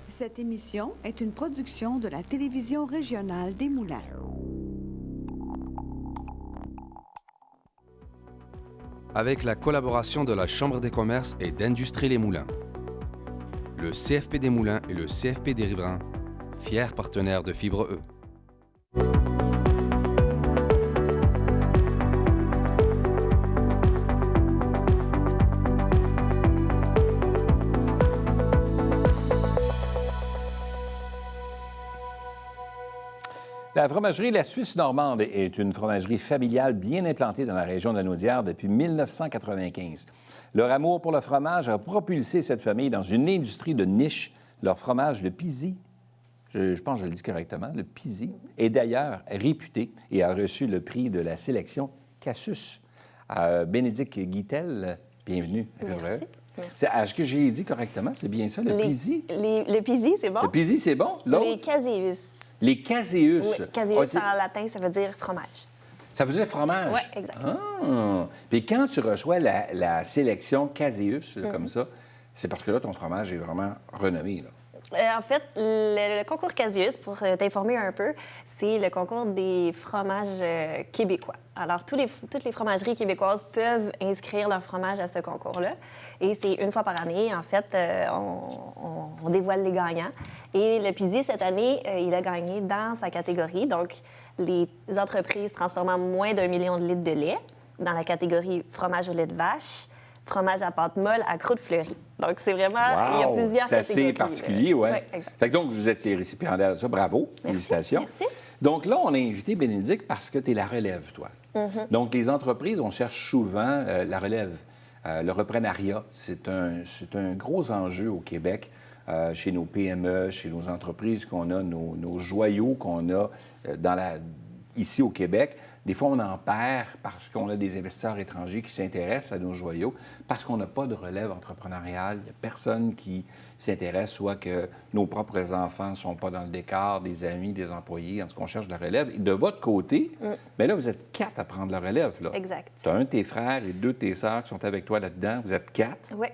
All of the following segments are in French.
Cette émission est une production de la télévision régionale des Moulins. Avec la collaboration de la Chambre des commerces et d'industrie Les Moulins, le CFP des Moulins et le CFP des Riverains, fiers partenaires de Fibre E. La fromagerie La Suisse normande est une fromagerie familiale bien implantée dans la région de la Naudière depuis 1995. Leur amour pour le fromage a propulsé cette famille dans une industrie de niche. Leur fromage, le Pizy, je pense que je le dis correctement, le Pizy, est d'ailleurs réputé et a reçu le prix de la sélection Cassus. Bénédicte Guittel, bienvenue. Merci. Est-ce que j'ai dit correctement? C'est bien ça, le Pizy? Le Pizy, c'est bon? Le Pizy, c'est bon? L'autre? Les caseus. Les caseus. Oui, caseus en latin, ça veut dire fromage. Ça veut dire fromage? Oui, exact. Ah! Puis quand tu reçois la sélection caseus, comme ça, c'est parce que là, ton fromage est vraiment renommé, là. En fait, le concours Caseus, pour t'informer un peu, c'est le concours des fromages québécois. Alors, toutes les fromageries québécoises peuvent inscrire leur fromage à ce concours-là. Et c'est une fois par année, en fait, on dévoile les gagnants. Et le Pizy, cette année, il a gagné dans sa catégorie. Donc, les entreprises transformant moins d'1 million de litres de lait dans la catégorie fromage au lait de vache, fromage à pâte molle à croûte fleurie. Donc, c'est vraiment... Wow! Il y a plusieurs catégories. C'est assez particulier, oui. Oui, exact. Fait que donc, vous êtes récipiendaire de ça. Bravo. Merci, Félicitations. merci. Donc là, on a invité Bénédicte parce que tu es la relève, toi. Donc, les entreprises, on cherche souvent la relève. Le reprenariat, c'est un gros enjeu au Québec, chez nos PME, chez nos entreprises qu'on a, nos joyaux qu'on a ici au Québec. Des fois, on en perd parce qu'on a des investisseurs étrangers qui s'intéressent à nos joyaux, parce qu'on n'a pas de relève entrepreneuriale. Il n'y a personne qui s'intéresse, soit que nos propres enfants ne sont pas dans le décor, des amis, des employés, en ce qu'on cherche de la relève. Et de votre côté, bien là, vous êtes 4 à prendre la relève, là. Exact. Tu as un de tes frères et 2 de tes sœurs qui sont avec toi là-dedans. Vous êtes 4. Oui.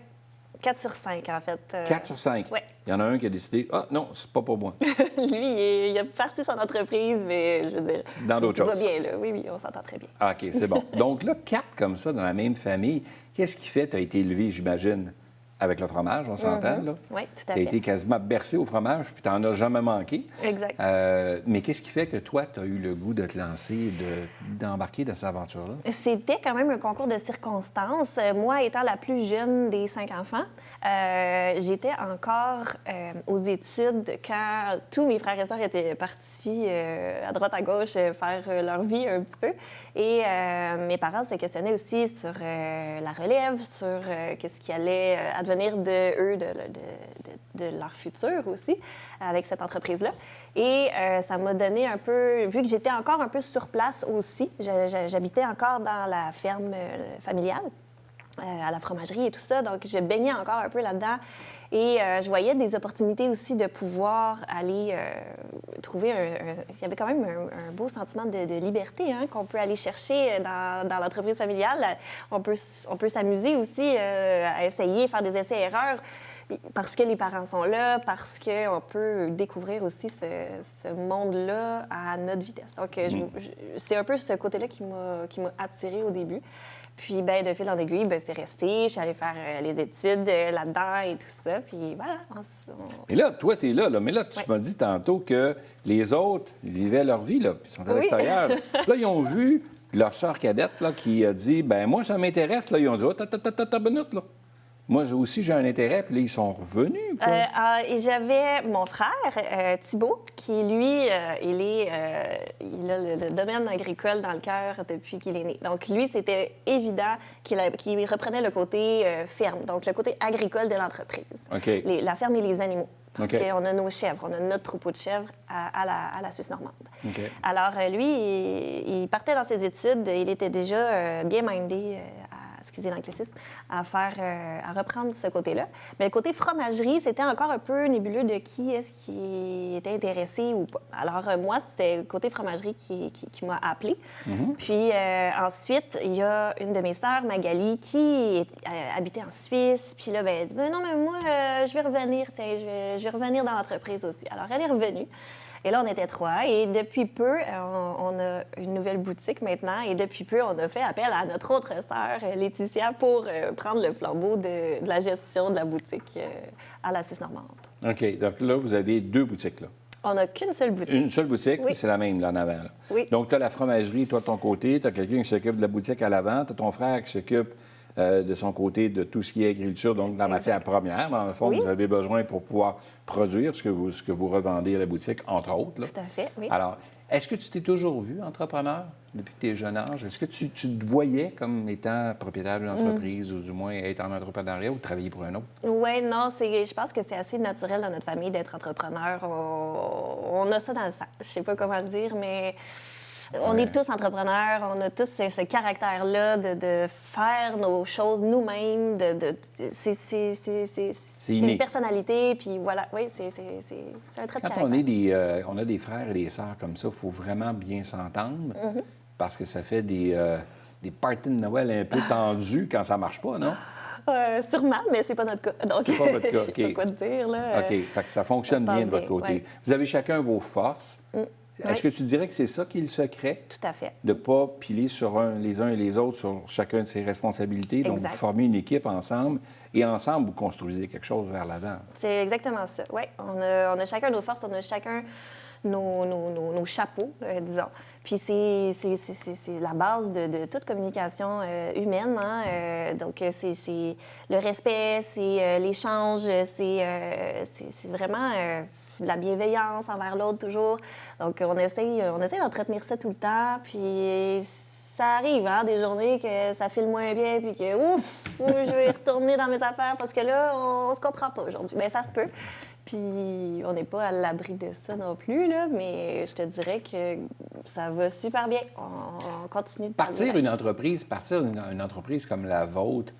4 sur 5, en fait. 4 sur 5. Oui. Il y en a un qui a décidé, ah non, c'est pas pour moi. Lui, il a parti son entreprise, mais je veux dire... Dans d'autres tout va choses. bien, là. Oui, on s'entend très bien. Ah, OK, c'est bon. Donc là, 4 comme ça dans la même famille, qu'est-ce qui fait? Tu as été élevé, j'imagine, avec le fromage, on s'entend, là? Oui, tout Tu à as fait. été quasiment bercé au fromage, puis tu n'en as jamais manqué. Exact. Mais qu'est-ce qui fait que toi, tu as eu le goût de te lancer, d'embarquer dans cette aventure-là? C'était quand même un concours de circonstances. Moi, étant la plus jeune des 5 enfants, j'étais encore aux études quand tous mes frères et sœurs étaient partis à droite à gauche faire leur vie un petit peu. Et mes parents se questionnaient aussi sur la relève, sur qu'est-ce qui allait advenir de eux, de leur futur aussi, avec cette entreprise-là. Et ça m'a donné un peu... Vu que j'étais encore un peu sur place aussi, j'habitais encore dans la ferme familiale, à la fromagerie et tout ça, donc je baignais encore un peu là-dedans. Et je voyais des opportunités aussi de pouvoir aller trouver Il y avait quand même un beau sentiment de liberté, hein, qu'on peut aller chercher dans l'entreprise familiale. On peut s'amuser aussi à essayer, faire des essais-erreurs, parce que les parents sont là, parce qu'on peut découvrir aussi ce monde-là à notre vitesse. Donc, c'est un peu ce côté-là qui m'a attirée au début. Puis, bien, de fil en aiguille, bien, c'est resté. Je suis allée faire les études là-dedans et tout ça. Puis, voilà. Et là, toi, tu es là, mais là, tu m'as dit tantôt que les autres vivaient leur vie, là, puis ils sont à l'extérieur. Là, ils ont vu leur sœur cadette, là, qui a dit, ben moi, ça m'intéresse. Là, ils ont dit, oh, ta minute, là. Moi aussi, j'ai un intérêt, puis là, ils sont revenus, quoi. Et j'avais mon frère, Thibault, qui, lui, il a le domaine agricole dans le cœur depuis qu'il est né. Donc, lui, c'était évident qu'il reprenait le côté ferme, donc le côté agricole de l'entreprise. OK. La ferme et les animaux. Parce OK. qu'on a nos chèvres, on a notre troupeau de chèvres à la Suisse normande. OK. Alors, lui, il partait dans ses études, il était déjà bien mindé excusez l'anglicisme, à reprendre ce côté-là. Mais le côté fromagerie, c'était encore un peu nébuleux de qui est-ce qui était intéressé ou pas. Alors, moi, c'était le côté fromagerie qui m'a appelée. Puis ensuite, il y a une de mes sœurs, Magali, qui habitait en Suisse. Puis là, ben, elle dit, ben non, mais moi, je vais revenir, tiens, je vais revenir dans l'entreprise aussi. Alors, elle est revenue. Et là, on était 3. Et depuis peu, on a une nouvelle boutique maintenant. Et depuis peu, on a fait appel à notre autre sœur, Laetitia, pour prendre le flambeau de la gestion de la boutique à la Suisse normande. OK. Donc là, vous avez 2 boutiques, là. On n'a qu'une seule boutique. Une seule boutique, Oui. c'est la même, là, en avant. Là. Oui. Donc, tu as la fromagerie, toi, de ton côté. Tu as quelqu'un qui s'occupe de la boutique à l'avant. Tu as ton frère qui s'occupe de son côté de tout ce qui est agriculture, donc de la matière première. Dans le fond, Oui. vous avez besoin pour pouvoir produire ce que vous revendez à la boutique, entre autres. Là. Tout à fait, oui. Alors, est-ce que tu t'es toujours vu entrepreneur depuis que tu es jeune âge? Est-ce que tu te voyais comme étant propriétaire d'une entreprise ou du moins être en entrepreneuriat ou travailler pour un autre? Oui, non, je pense que c'est assez naturel dans notre famille d'être entrepreneur. On a ça dans le sang. Je sais pas comment le dire, mais on est tous entrepreneurs. On a tous ce caractère-là de faire nos choses nous-mêmes. C'est inné. une personnalité, puis voilà. Oui, c'est un trait de Quand caractère. on a des frères et des sœurs comme ça, il faut vraiment bien s'entendre parce que ça fait des parties de Noël un peu tendus quand ça marche pas, non? Sûrement, mais c'est pas notre cas. Donc, C'est pas votre cas, je sais OK. pas quoi te dire, là. OK. Fait que ça fonctionne ça se bien de passe votre côté. bien, ouais. Vous avez chacun vos forces. Est-ce que tu dirais que c'est ça qui est le secret? Tout à fait. De ne pas piler sur les uns et les autres sur chacun de ses responsabilités. Donc, Exact. vous formez une équipe ensemble et ensemble, vous construisez quelque chose vers l'avant. C'est exactement ça. Oui, on a chacun nos forces, on a chacun nos chapeaux, disons. Puis c'est la base de toute communication humaine. Hein? Donc, c'est le respect, c'est l'échange, c'est vraiment de la bienveillance envers l'autre toujours. Donc, on essaye d'entretenir ça tout le temps. Puis ça arrive, hein, des journées que ça file moins bien, puis que, ouf, je vais y retourner dans mes affaires parce que là, on se comprend pas aujourd'hui. Bien, ça se peut. Puis on n'est pas à l'abri de ça non plus, là, mais je te dirais que ça va super bien. On continue de Partir une entreprise comme la vôtre,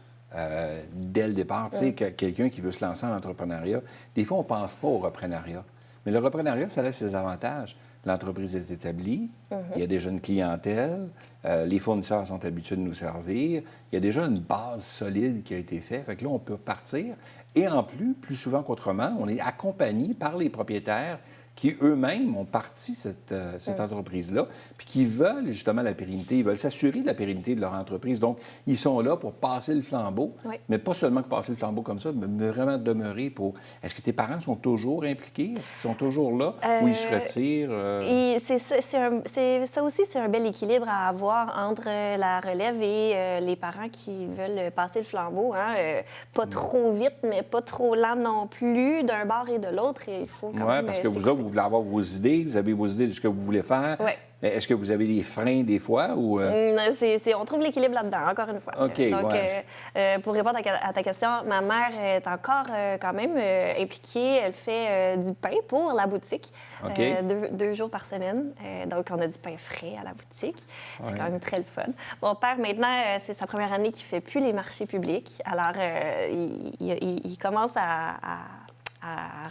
dès le départ, tu sais, quelqu'un qui veut se lancer en entrepreneuriat, des fois, on ne pense pas au reprenariat. Mais le reprenariat, ça a ses avantages. L'entreprise est établie, il y a déjà une clientèle, les fournisseurs sont habitués de nous servir, il y a déjà une base solide qui a été faite. Fait que là, on peut partir. Et en plus souvent qu'autrement, on est accompagné par les propriétaires qui eux-mêmes ont parti cette entreprise-là, puis qui veulent justement la pérennité, ils veulent s'assurer de la pérennité de leur entreprise. Donc, ils sont là pour passer le flambeau, mais pas seulement que passer le flambeau comme ça, mais vraiment demeurer pour... Est-ce que tes parents sont toujours impliqués? Est-ce qu'ils sont toujours là? Ou ils se retirent? Ça aussi, c'est un bel équilibre à avoir entre la relève et les parents qui veulent passer le flambeau. Hein? Pas trop vite, mais pas trop lent non plus, d'un bord et de l'autre. Il faut quand même parce que vous autres, vous voulez avoir vos idées, vous avez vos idées de ce que vous voulez faire. Oui. Est-ce que vous avez des freins des fois? Ou, on trouve l'équilibre là-dedans, encore une fois. OK, Donc, ouais. pour répondre à ta question, ma mère est encore quand même impliquée. Elle fait du pain pour la boutique, OK. 2 jours par semaine. Donc, on a du pain frais à la boutique. C'est Ouais. quand même très le fun. Mon père, maintenant, c'est sa première année qu'il ne fait plus les marchés publics. Alors, il commence à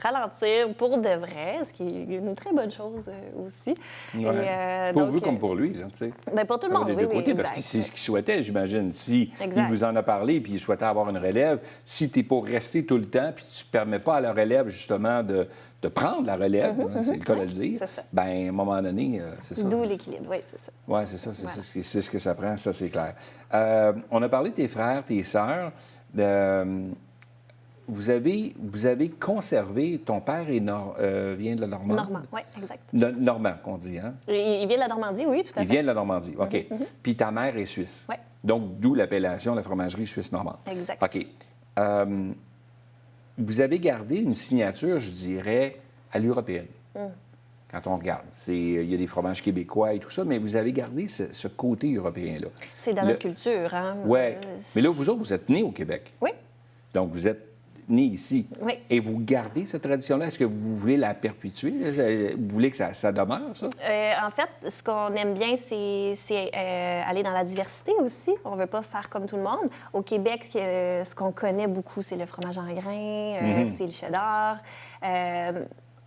ralentir pour de vrai, ce qui est une très bonne chose aussi. Ouais. Et, pour donc, vous comme pour lui, là, tu sais. Bien, pour tout le monde, Les oui, deux côtés, oui, parce que exact. c'est ce qu'il souhaitait, j'imagine. Si Exact. il vous en a parlé puis il souhaitait avoir une relève, si tu es pour rester tout le temps puis tu ne permets pas à la relève, justement, de prendre la relève, hein, c'est le cas de le dire, c'est ça. bien, à un moment donné, c'est ça. D'où l'équilibre, oui, c'est ça. Oui, c'est ça, Voilà. c'est ce que ça prend, ça, c'est clair. On a parlé de tes frères, tes sœurs. Vous avez conservé, ton père vient de la Normandie? Normand, oui, exact. Normand, qu'on dit, hein? Il vient de la Normandie, oui, tout à Il fait. vient de la Normandie, OK. Puis ta mère est suisse. Oui. Donc, d'où l'appellation, la fromagerie suisse-normande. Exact. OK. Vous avez gardé une signature, je dirais, à l'européenne. Quand on regarde. Il y a des fromages québécois et tout ça, mais vous avez gardé ce côté européen-là. C'est dans notre culture, hein? Oui. Mais là, vous autres, vous êtes nés au Québec. Oui. Donc, vous êtes né ici. Oui. Et vous gardez cette tradition-là? Est-ce que vous voulez la perpétuer? Vous voulez que ça demeure, ça? En fait, ce qu'on aime bien, c'est aller dans la diversité aussi. On ne veut pas faire comme tout le monde. Au Québec, ce qu'on connaît beaucoup, c'est le fromage en grains, c'est le cheddar.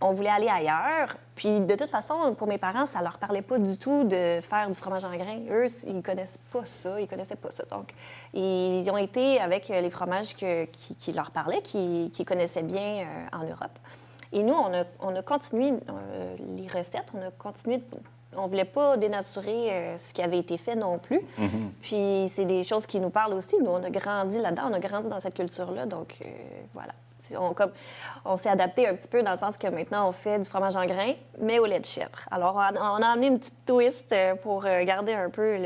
On voulait aller ailleurs. Puis, de toute façon, pour mes parents, ça leur parlait pas du tout de faire du fromage en grains. Eux, ils connaissent pas ça, ils connaissaient pas ça. Donc, ils ont été avec les fromages qui leur parlaient, qu'ils connaissaient bien en Europe. Et nous, on a continué les recettes, on voulait pas dénaturer ce qui avait été fait non plus. Puis, c'est des choses qui nous parlent aussi. Nous, on a grandi là-dedans, on a grandi dans cette culture-là. Donc, voilà. On s'est adapté un petit peu dans le sens que maintenant, on fait du fromage en grains, mais au lait de chèvre. Alors, on a amené une petite twist pour garder un peu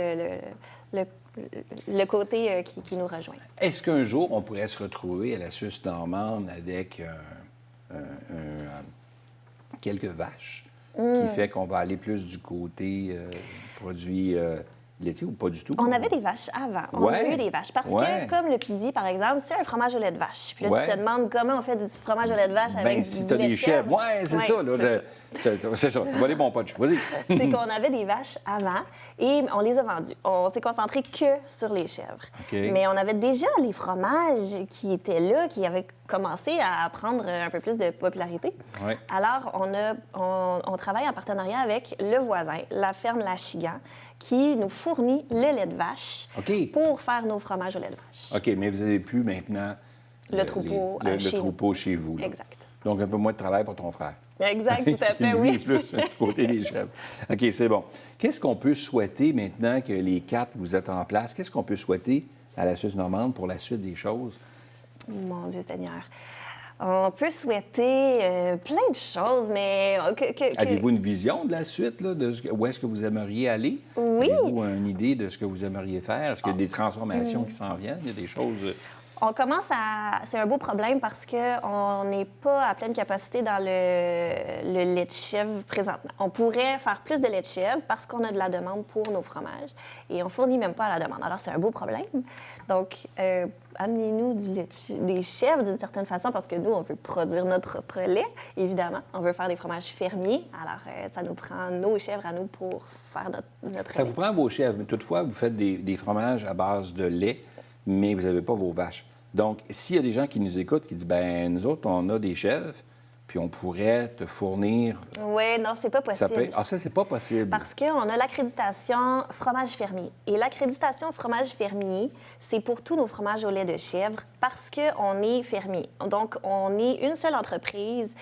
le côté qui nous rejoint. Est-ce qu'un jour, on pourrait se retrouver à la Suisse normande avec quelques vaches qui fait qu'on va aller plus du côté produits laitiers ou pas du tout? On avait des vaches avant. On a eu des vaches. Parce que, comme le pidi, par exemple, c'est un fromage au lait de vache. Puis là, tu te demandes comment on fait du fromage au lait de vache avec si du tu as lait de des chèvres. chèvre. Oui, c'est ça. Là, c'est ça. Tu vas les bons punch. Vas-y. C'est qu'on avait des vaches avant et on les a vendues. On s'est concentré que sur les chèvres. OK. Mais on avait déjà les fromages qui étaient là, qui avaient commencé à prendre un peu plus de popularité. Oui. Alors, on travaille en partenariat avec le voisin, la ferme Lachigan, qui nous fournit le lait de vache OK. pour faire nos fromages au lait de vache. OK, mais vous avez plus maintenant le troupeau chez nous. troupeau chez vous. Là. Exact. Donc, un peu moins de travail pour ton frère. Exact, tout à fait, Lui, oui. plus du côté des chèvres. OK, c'est bon. Qu'est-ce qu'on peut souhaiter maintenant que les 4, vous êtes en place? Qu'est-ce qu'on peut souhaiter à la Suisse normande pour la suite des choses? Mon Dieu Seigneur. On peut souhaiter plein de choses, mais... Avez-vous une vision de la suite, là, où est-ce que vous aimeriez aller? Oui. Avez-vous une idée de ce que vous aimeriez faire? Est-ce qu'il y a des transformations qui s'en viennent? Il y a des choses... On commence à... C'est un beau problème parce qu'on n'est pas à pleine capacité dans le lait de chèvre présentement. On pourrait faire plus de lait de chèvre parce qu'on a de la demande pour nos fromages et on fournit même pas à la demande. Alors, c'est un beau problème. Donc, amenez-nous des chèvres d'une certaine façon parce que nous, on veut produire notre propre lait, évidemment. On veut faire des fromages fermiers. Alors, ça nous prend nos chèvres à nous pour faire notre Ça lait. vous prend vos chèvres, mais toutefois, vous faites des fromages à base de lait, mais vous n'avez pas vos vaches. Donc, s'il y a des gens qui nous écoutent qui disent, ben nous autres, on a des chèvres, puis on pourrait te fournir... Oui, non, c'est pas possible. Ça, c'est pas possible. Parce qu'on a l'accréditation fromage fermier. Et l'accréditation fromage fermier, c'est pour tous nos fromages au lait de chèvre parce qu'on est fermier. Donc, on est une seule entreprise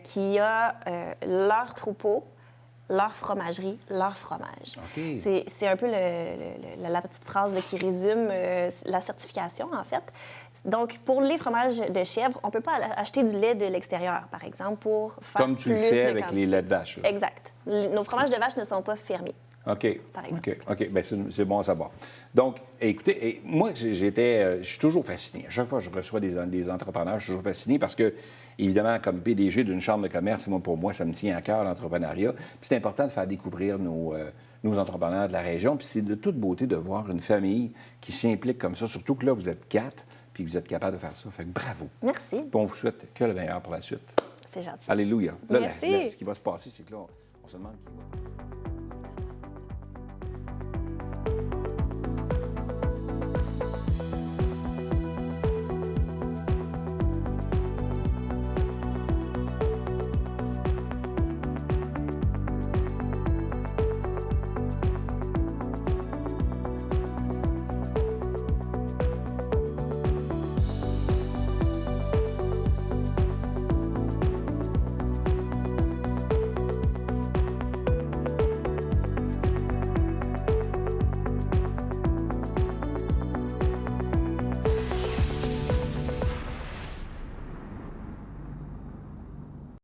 qui a leur troupeau, leur fromagerie, leur fromage. OK. C'est un peu la petite phrase là, qui résume la certification, en fait. Donc, pour les fromages de chèvre, on ne peut pas acheter du lait de l'extérieur, par exemple, pour faire Comme tu plus le fais de avec quantité. les laits de vache. Là. Exact. Nos fromages de vache ne sont pas fermiers. OK. Par exemple. OK. Bien, c'est bon à savoir. Donc, écoutez, moi, je suis toujours fasciné. À chaque fois que je reçois des entrepreneurs, je suis toujours fasciné parce que, évidemment, comme PDG d'une chambre de commerce, pour moi, ça me tient à cœur, l'entrepreneuriat. Puis c'est important de faire découvrir nos entrepreneurs de la région. Puis c'est de toute beauté de voir une famille qui s'implique comme ça, surtout que là, vous êtes 4, puis que vous êtes capable de faire ça. Fait que bravo. Merci. Puis on vous souhaite que le meilleur pour la suite. C'est gentil. Alléluia. Là, Merci. ce qui va se passer, c'est que là, on se demande qui va...